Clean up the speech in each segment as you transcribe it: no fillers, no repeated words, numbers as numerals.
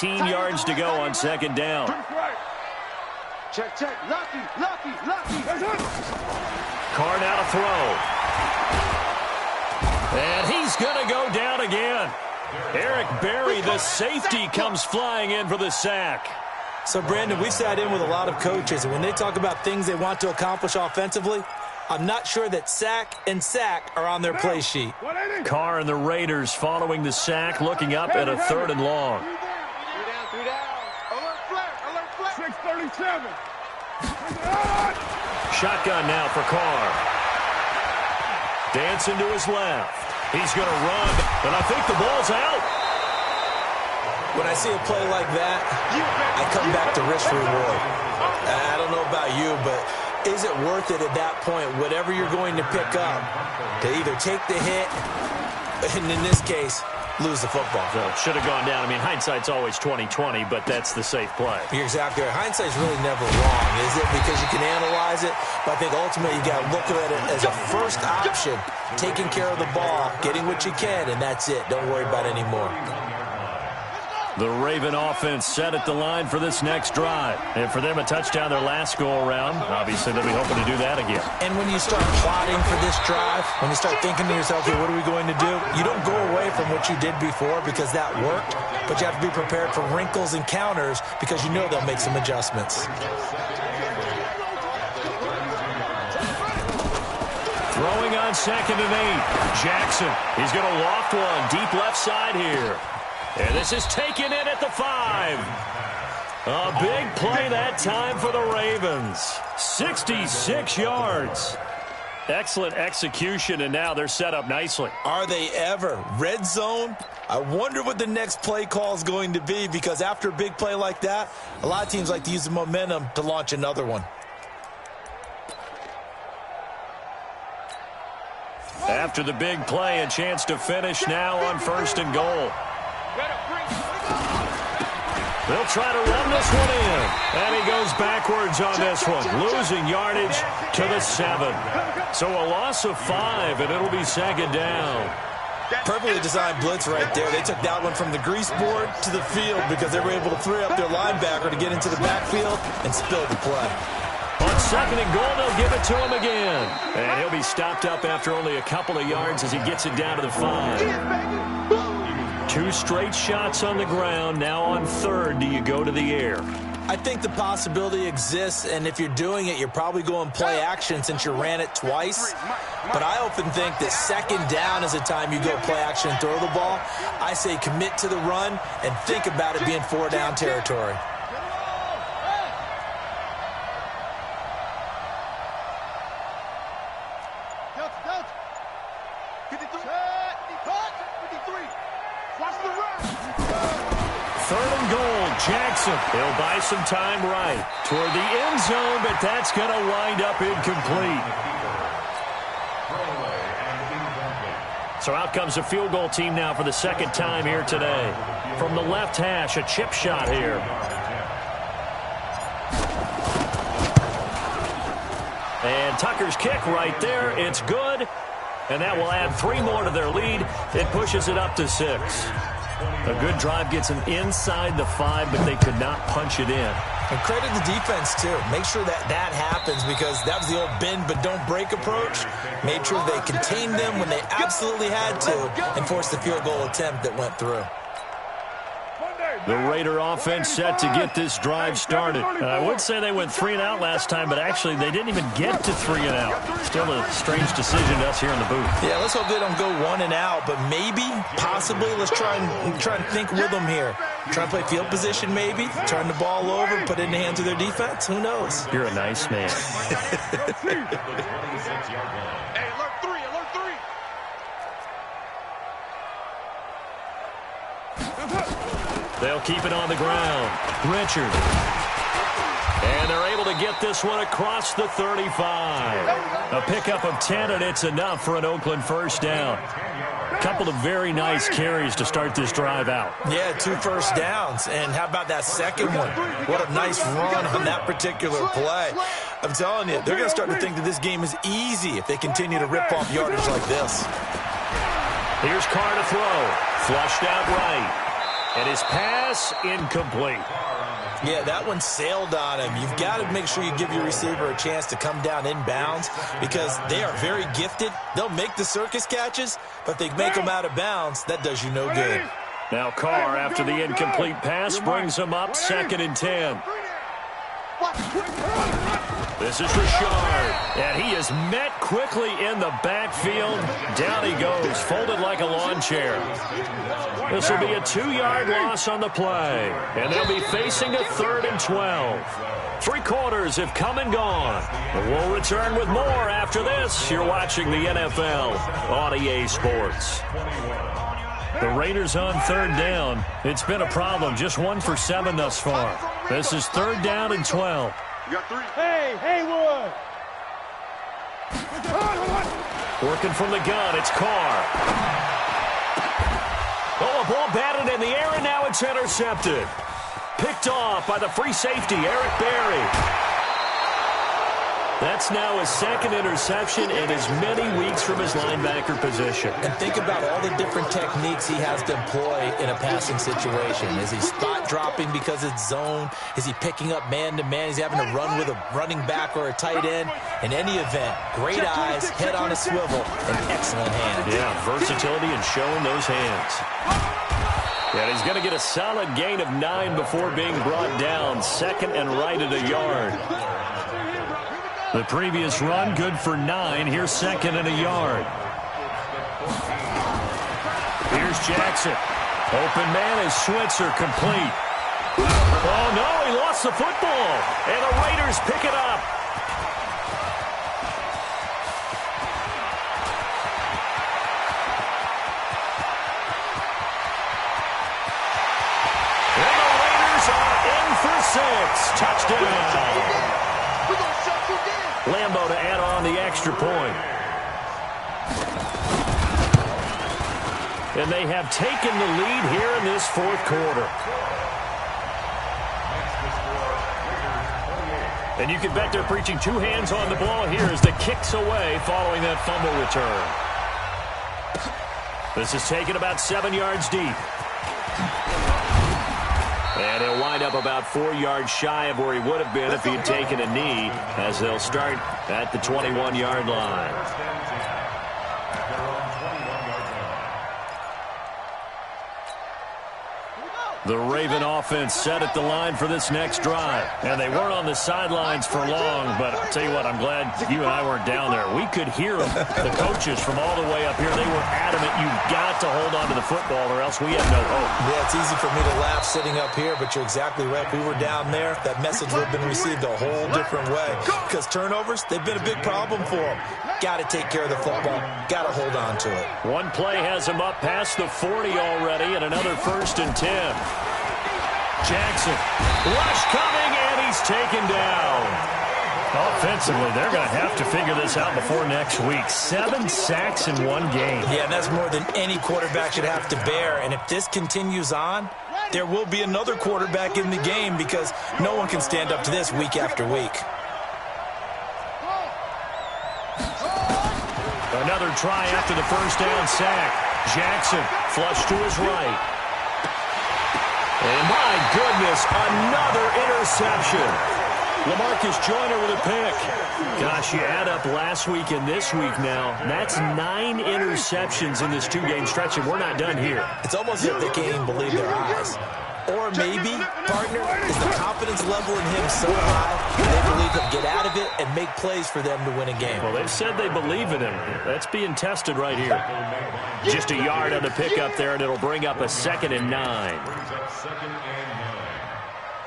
18 yards to go on second down. Check, check. Lucky. Carr now to throw. And he's going to go down again. Eric Berry, the safety, comes flying in for the sack. So, Brandon, we sat in with a lot of coaches, and when they talk about things they want to accomplish offensively, I'm not sure that sack and sack are on their play sheet. Carr and the Raiders following the sack, looking up at a 3rd and long. 3 down. Alert flat. 637. Shotgun now for Carr. Dancing to his left. He's going to run, and I think the ball's out. When I see a play like that, I come back to risk reward. I don't know about you, but is it worth it at that point, whatever you're going to pick up, to either take the hit, and in this case, lose the football? So should have gone down. I mean, hindsight's always 20/20, but that's the safe play. You're exactly right. Hindsight's really never wrong, is it? Because you can analyze it, but I think ultimately you got to look at it as a first option, taking care of the ball, getting what you can, and that's it. Don't worry about it anymore. The Raven offense set at the line for this next drive. And for them, a touchdown their last go-around. Obviously, they'll be hoping to do that again. And when you start plotting for this drive, when you start thinking to yourself, okay, what are we going to do? You don't go away from what you did before because that worked, but you have to be prepared for wrinkles and counters because you know they'll make some adjustments. Throwing on 2nd and 8. Jackson, he's going to loft one deep left side here. And this is taken in at the 5. A big play that time for the Ravens. 66 yards. Excellent execution, and now they're set up nicely. Are they ever? Red zone? I wonder what the next play call is going to be, because after a big play like that, a lot of teams like to use the momentum to launch another one. After the big play, a chance to finish now on 1st and goal. They'll try to run this one in. And he goes backwards on this one, losing yardage to the 7. So a loss of 5, and it'll be 2nd down. Perfectly designed blitz right there. They took that one from the grease board to the field because they were able to free up their linebacker to get into the backfield and spill the play. On 2nd and goal, they'll give it to him again. And he'll be stopped up after only a couple of yards as he gets it down to the 5. 2 straight shots on the ground. Now on 3rd, do you go to the air? I think the possibility exists, and if you're doing it, you're probably going play action since you ran it twice. But I often think that 2nd down is the time you go play action and throw the ball. I say commit to the run and think about it being 4 down territory. Jackson, he'll buy some time right toward the end zone, but that's going to wind up incomplete. So out comes the field goal team now for the 2nd time here today. From the left hash, a chip shot here. And Tucker's kick right there. It's good. And that will add 3 more to their lead. It pushes it up to 6. A good drive gets them inside the 5, but they could not punch it in. And credit the defense, too. Make sure that that happens because that was the old bend but don't break approach. Made sure they contained them when they absolutely had to and forced the field goal attempt that went through. The Raider offense set to get this drive started. I would say they went 3 and out last time, but actually they didn't even get to 3 and out. Still a strange decision to us here in the booth. Yeah, let's hope they don't go 1 and out, but maybe, possibly, let's try and think with them here. Try and play field position maybe, turn the ball over, put it in the hands of their defense. Who knows? You're a nice man. They'll keep it on the ground. Richard. And they're able to get this one across the 35. A pickup of 10, and it's enough for an Oakland 1st down. A couple of very nice carries to start this drive out. Yeah, 2 first downs. And how about that second one? What a nice run on that particular play. I'm telling you, they're going to start to think that this game is easy if they continue to rip off yardage like this. Here's Carr to throw. Flushed out right. And his pass incomplete. Yeah, that one sailed on him. You've got to make sure you give your receiver a chance to come down inbounds because they are very gifted. They'll make the circus catches, but if they make them out of bounds, that does you no good. Now Carr, after the incomplete pass, brings him up 2nd and 10. This is Richard, and he is met quickly in the backfield. Down he goes, folded like a lawn chair. This will be a 2-yard loss on the play, and they'll be facing a 3rd and 12. 3 quarters have come and gone. We'll return with more after this. You're watching the NFL on EA Sports. The Raiders on 3rd down. It's been a problem. Just 1 for 7 thus far. This is 3rd down and 12. You got 3. Hey, Haywood! Working from the gun, it's Carr. Oh, a ball batted in the air, and now it's intercepted. Picked off by the free safety, Eric Berry. That's now his 2nd interception in as many weeks from his linebacker position. And think about all the different techniques he has to employ in a passing situation. Is he spot dropping because it's zone? Is he picking up man-to-man? Is he having to run with a running back or a tight end? In any event, great eyes, head on a swivel, and excellent hands. Yeah, versatility and showing those hands. And he's going to get a solid gain of 9 before being brought down. 2nd and right at a yard. The previous run, good for 9. Here's 2nd and a yard. Here's Jackson. Open man is Switzer, complete. Oh, no, he lost the football. And the Raiders pick it up. And the Raiders are in for 6. Touchdown. Lambo to add on the extra point. And they have taken the lead here in this 4th quarter. And you can bet they're preaching 2 hands on the ball here as the kick's away following that fumble return. This is taken about 7 yards deep. And he'll wind up about 4 yards shy of where he would have been if he had taken a knee, as they'll start at the 21-yard line. The Raven offense set at the line for this next drive. And they weren't on the sidelines for long, but I'll tell you what, I'm glad you and I weren't down there. We could hear them, the coaches from all the way up here. They were adamant, you've got to hold on to the football or else we have no hope. Yeah, it's easy for me to laugh sitting up here, but you're exactly right. If we were down there, that message would have been received a whole different way. Because turnovers, they've been a big problem for them. Got to take care of the football. Got to hold on to it. One play has him up past the 40 already, and another 1st and 10. Jackson, rush coming, and he's taken down. Offensively, they're going to have to figure this out before next week. 7 sacks in 1 game. Yeah, and that's more than any quarterback should have to bear. And if this continues on, there will be another quarterback in the game because no one can stand up to this week after week. Another try after the 1st down sack. Jackson, flush to his right. And my goodness, another interception. LaMarcus Joyner with a pick. Gosh, you add up last week and this week now. That's 9 interceptions in this 2-game stretch, and we're not done here. It's almost as if they can't even believe their eyes. Or maybe, partner, is the confidence level in him so high, they believe he'll get out of it and make plays for them to win a game. Well, they've said they believe in him. That's being tested right here. Just a yard on the pickup there, and it'll bring up a 2nd and 9.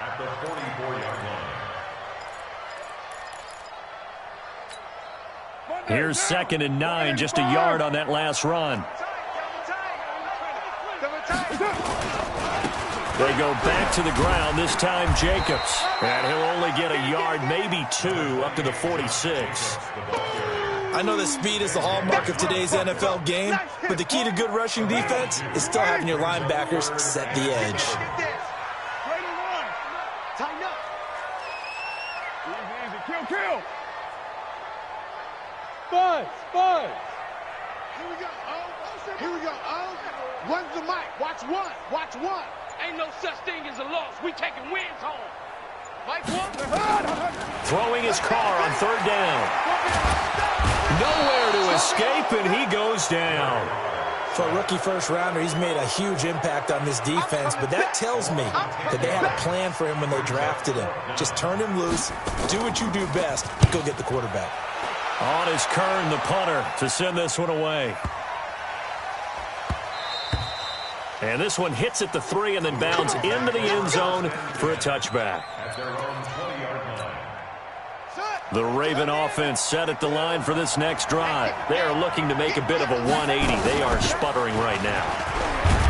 At the 44-yard line. Here's 2nd and 9, just a yard on that last run. They go back to the ground, this time Jacobs. And he'll only get a yard, maybe 2, up to the 46. I know that speed is the hallmark of today's NFL game, but the key to good rushing defense is still having your linebackers set the edge. Tighten up. Easy, kill. Buzz. Here we go. Oh. Runs the mic. Watch one. Ain't no such thing as a loss. We taking wins home. Mike one. Throwing his car on third down. Nowhere to escape, and he goes down. For a rookie first-rounder, he's made a huge impact on this defense, but that tells me that they had a plan for him when they drafted him. Just turn him loose, do what you do best, go get the quarterback. On is Kern, the punter, to send this one away. And this one hits at the 3 and then bounds into the end zone for a touchback. The Raven offense set at the line for this next drive. They are looking to make a bit of a 180. They are sputtering right now.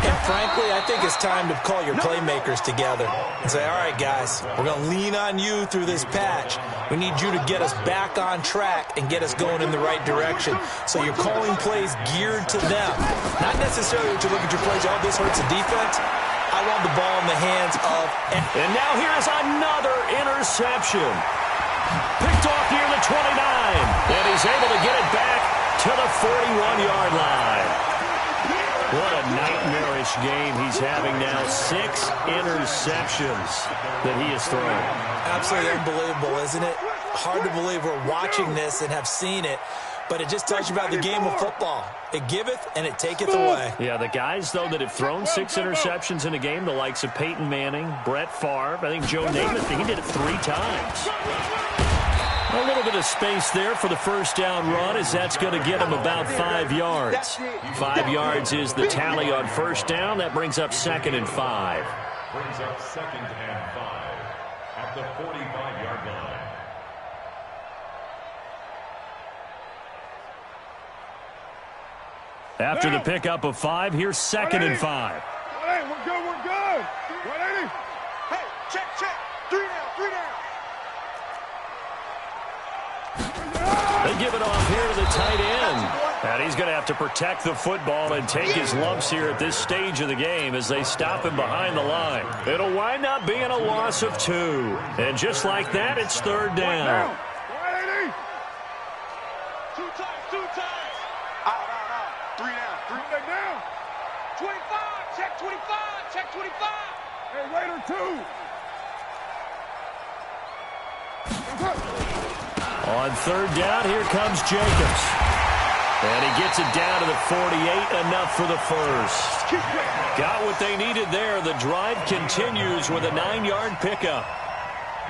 And frankly, I think it's time to call your playmakers together and say, all right, guys, we're going to lean on you through this patch. We need you to get us back on track and get us going in the right direction. So you're calling plays geared to them. Not necessarily that you look at your plays, oh, this hurts the defense. I want the ball in the hands of... And now here's another interception. Picked off near the 29. And he's able to get it back to the 41-yard line. What a nightmarish game he's having now. 6 interceptions that he has thrown. Absolutely unbelievable, isn't it? Hard to believe we're watching this and have seen it. But it just tells you about the game of football. It giveth and it taketh away. Yeah, the guys, though, that have thrown 6 interceptions in a game, the likes of Peyton Manning, Brett Favre, I think Joe Namath, he did it 3 times. A little bit of space there for the first down run, as that's going to get him about 5 yards. 5 yards is the tally on first down. That brings up 2nd and 5. Brings up 2nd and 5 at the 45-yard line. After the pickup of 5, here's 2nd and 5. Hey, we're good, we're good. 180. Hey, check. 3 down. They give it off here to the tight end. And he's going to have to protect the football and take his lumps here at this stage of the game as they stop him behind the line. It'll wind up being a loss of 2. And just like that, it's 3rd down. 180. 2 times. Out. 3 down. 25. Check 25. Hey, Raider 2. On 3rd down, here comes Jacobs. And he gets it down to the 48, enough for the first. Got what they needed there. The drive continues with a 9-yard pickup.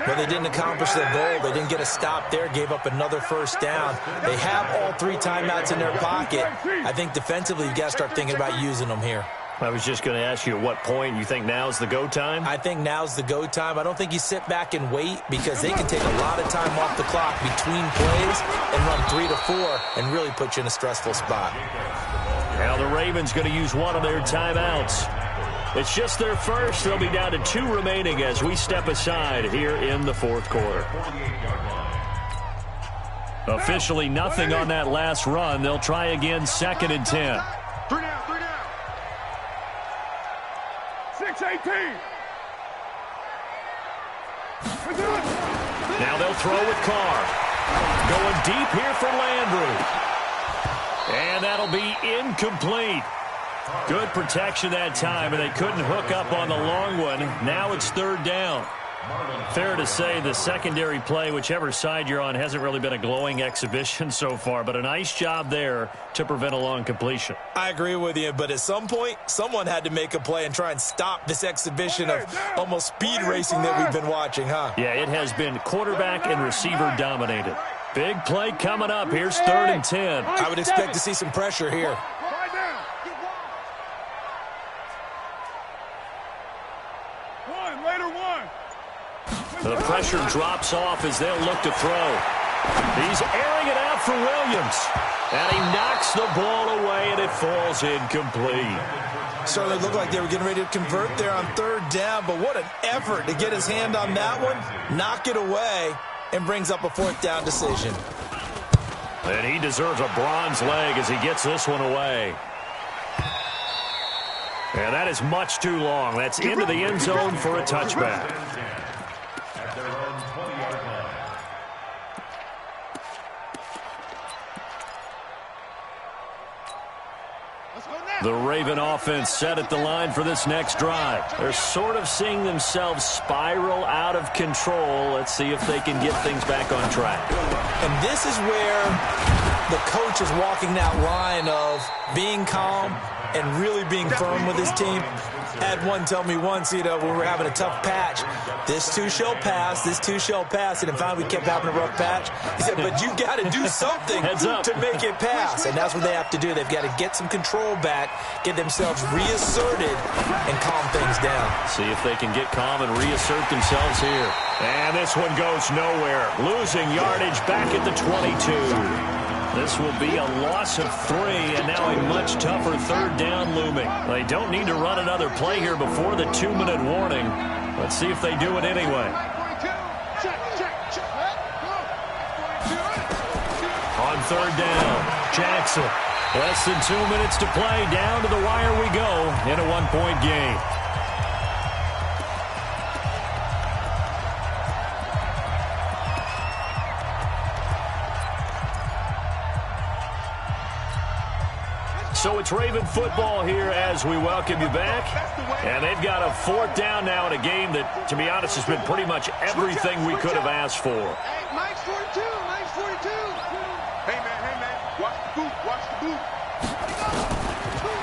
But they didn't accomplish their goal. They didn't get a stop there, gave up another first down. They have all 3 timeouts in their pocket. I think defensively you've got to start thinking about using them here. I was just going to ask you at what point you think now's the go time? I think now's the go time. I don't think you sit back and wait because they can take a lot of time off the clock between plays and run 3 to 4 and really put you in a stressful spot. Now the Ravens going to use one of their timeouts. It's just their first. They'll be down to 2 remaining as we step aside here in the 4th quarter. Officially nothing on that last run. They'll try again 2nd and 10. 3 down. 6-18. Now they'll throw with Carr. Going deep here for Landry. And that'll be incomplete. Good protection that time, and they couldn't hook up on the long one. Now it's 3rd down. Fair to say the secondary play, whichever side you're on, hasn't really been a glowing exhibition so far, but a nice job there to prevent a long completion. I agree with you, but at some point, someone had to make a play and try and stop this exhibition of almost speed racing that we've been watching, huh? Yeah, it has been quarterback and receiver dominated. Big play coming up. Here's 3rd and 10. I would expect to see some pressure here. The pressure drops off as they'll look to throw. He's airing it out for Williams. And he knocks the ball away, and it falls incomplete. Certainly looked like they were getting ready to convert there on 3rd down, but what an effort to get his hand on that one, knock it away, and brings up a 4th down decision. And he deserves a bronze leg as he gets this one away. And that is much too long. That's into the end zone for a touchback. The Raven offense set at the line for this next drive. They're sort of seeing themselves spiral out of control. Let's see if they can get things back on track. And this is where the coach is walking that line of being calm and really being firm with his team. I had one tell me once, when we were having a tough patch, this too shall pass, this too shall pass. And finally we kept having a rough patch. He said, but you got to do something to make it pass. And that's what they have to do. They've got to get some control back, get themselves reasserted, and calm things down. See if they can get calm and reassert themselves here. And this one goes nowhere. Losing yardage back at the 22. This will be a loss of 3, and now a much tougher third down looming. They don't need to run another play here before the 2-minute warning. Let's see if they do it anyway. On third down, Jackson. Less than 2 minutes to play. Down to the wire we go in a 1-point game. So it's Raven football here as we welcome you back. And they've got a 4th down now in a game that, to be honest, has been pretty much everything we could have asked for. Hey, Mike's 42, Mike's 42. Hey, man, watch the boot, watch the boot.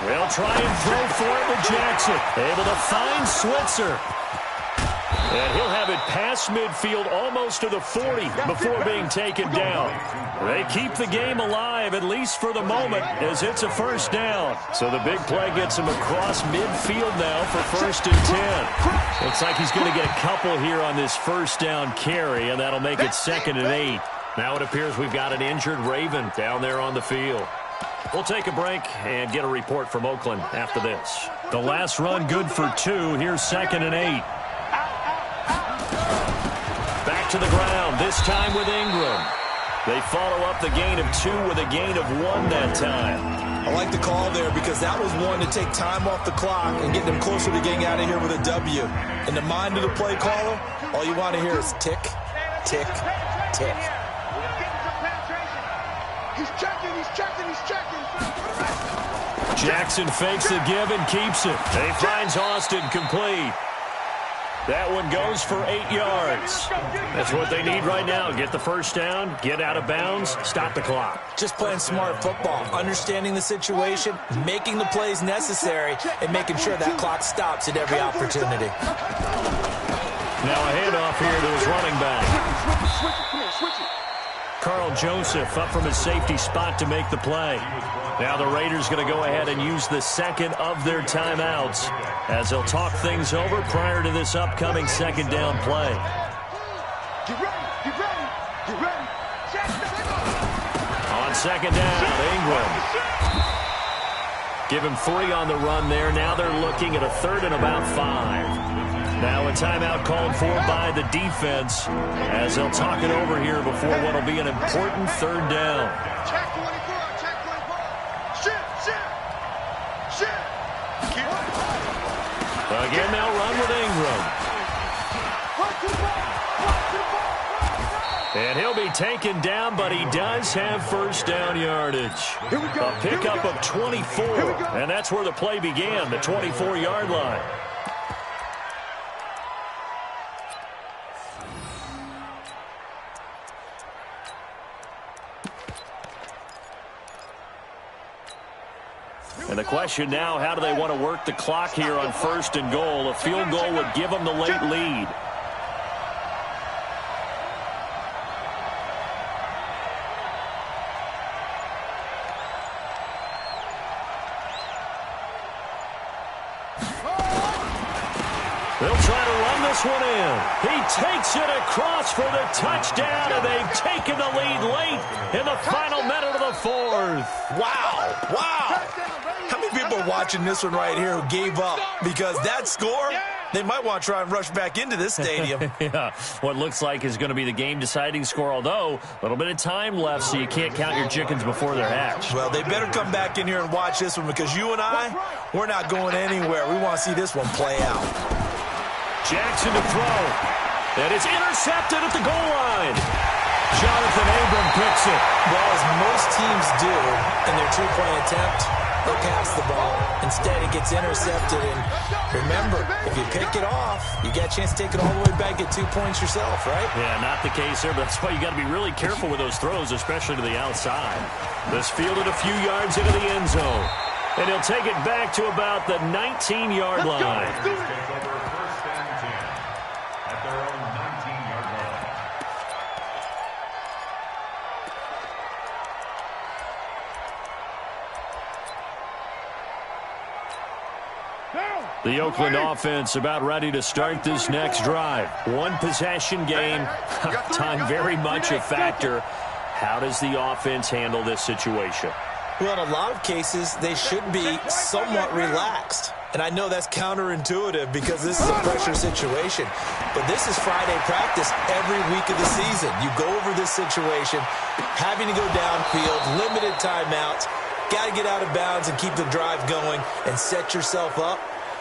They'll try and throw for it with Jackson. Able to find Switzer. And he'll have it past midfield almost to the 40 before being taken down. They keep the game alive, at least for the moment, as it's a 1st down. So the big play gets him across midfield now for 1st and 10. Looks like he's going to get a couple here on this 1st down carry, and that'll make it 2nd and 8. Now it appears we've got an injured Raven down there on the field. We'll take a break and get a report from Oakland after this. The last run good for 2. Here's 2nd and 8. Back to the ground, this time with Ingram. They follow up the gain of 2 with a gain of 1 that time. I like the call there because that was one to take time off the clock and get them closer to getting out of here with a W. In the mind of the play caller, all you want to hear is tick, tick, tick. He's checking, he's checking, he's checking. Jackson fakes the give and keeps it. He finds Austin complete. That one goes for 8 yards. That's what they need right now. Get the 1st down, get out of bounds, stop the clock. Just playing smart football, understanding the situation, making the plays necessary, and making sure that clock stops at every opportunity. Now a handoff here to his running back. Carl Joseph up from his safety spot to make the play. Now the Raiders going to go ahead and use the 2nd of their timeouts as they'll talk things over prior to this upcoming 2nd down play. Get ready, get ready, get ready. On 2nd down, Ingram. Give him 3 on the run there. Now they're looking at a 3rd and about 5. Now a timeout called for by the defense as they'll talk it over here before what will be an important 3rd down. Check 24, check 24. Shit. Again, they'll run with Ingram. And he'll be taken down, but he does have 1st down yardage. A pickup of 24, and that's where the play began, the 24-yard line. And the question now, how do they want to work the clock here on 1st and goal? A field goal would give them the late lead. They'll try to run this one in. He takes it across for the touchdown, and they've taken the lead late in the final minute of the 4th. Wow. How many people are watching this one right here who gave up? Because that score, they might want to try and rush back into this stadium. Yeah, what looks like is going to be the game-deciding score, although a little bit of time left, so you can't count your chickens before they're hatched. Well, they better come back in here and watch this one because you and I, we're not going anywhere. We want to see this one play out. Jackson to throw. And it's intercepted at the goal line. Jonathan Abram picks it. Well, as most teams do in their 2-point attempt, or pass the ball. Instead, it gets intercepted. And remember, if you pick it off, you get a chance to take it all the way back, get 2 points yourself, right? Yeah, not the case there, but that's why you got to be really careful with those throws, especially to the outside. This fielded a few yards into the end zone. And he'll take it back to about the 19-yard line. Takes over first and 10 at their own 19-yard line. The Oakland offense about ready to start this next drive. One possession game. Time very much a factor. How does the offense handle this situation? Well, in a lot of cases, they should be somewhat relaxed. And I know that's counterintuitive because this is a pressure situation. But this is Friday practice every week of the season. You go over this situation, having to go downfield, limited timeouts, got to get out of bounds and keep the drive going and set yourself up.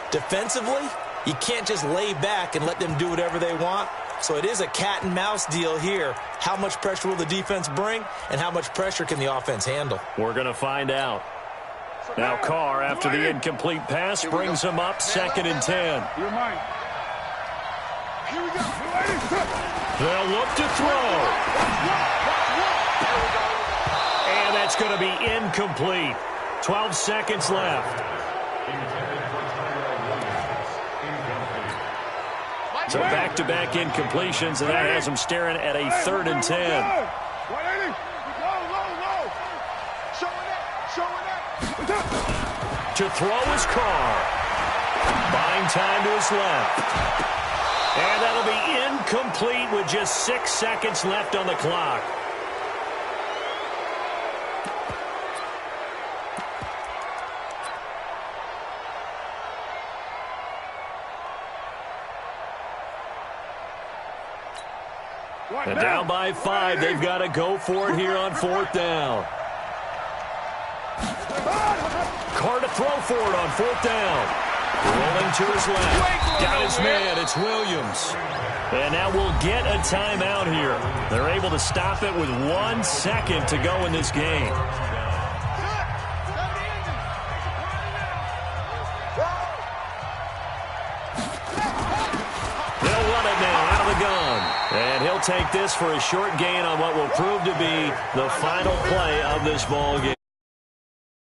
Defensively, you can't just lay back and let them do whatever they want. So it is a cat and mouse deal here. How much pressure will the defense bring, and how much pressure can the offense handle? We're going to find out. Now Carr, after the incomplete pass, brings him up 2nd and 10. They'll look to throw. And that's going to be incomplete. 12 seconds left. So back-to-back incompletions, and that has him staring at a 3rd and 10. To throw is Carr. Buying time to his left. And that'll be incomplete with just 6 seconds left on the clock. And down by 5, they've got to go for it here on 4th down. Carr to throw for it on 4th down. Rolling to his left. Got his man. It's Williams. And now we'll get a timeout here. They're able to stop it with 1 second to go in this game. They'll run it now out of the gun. And he'll take this for a short gain on what will prove to be the final play of this ball game.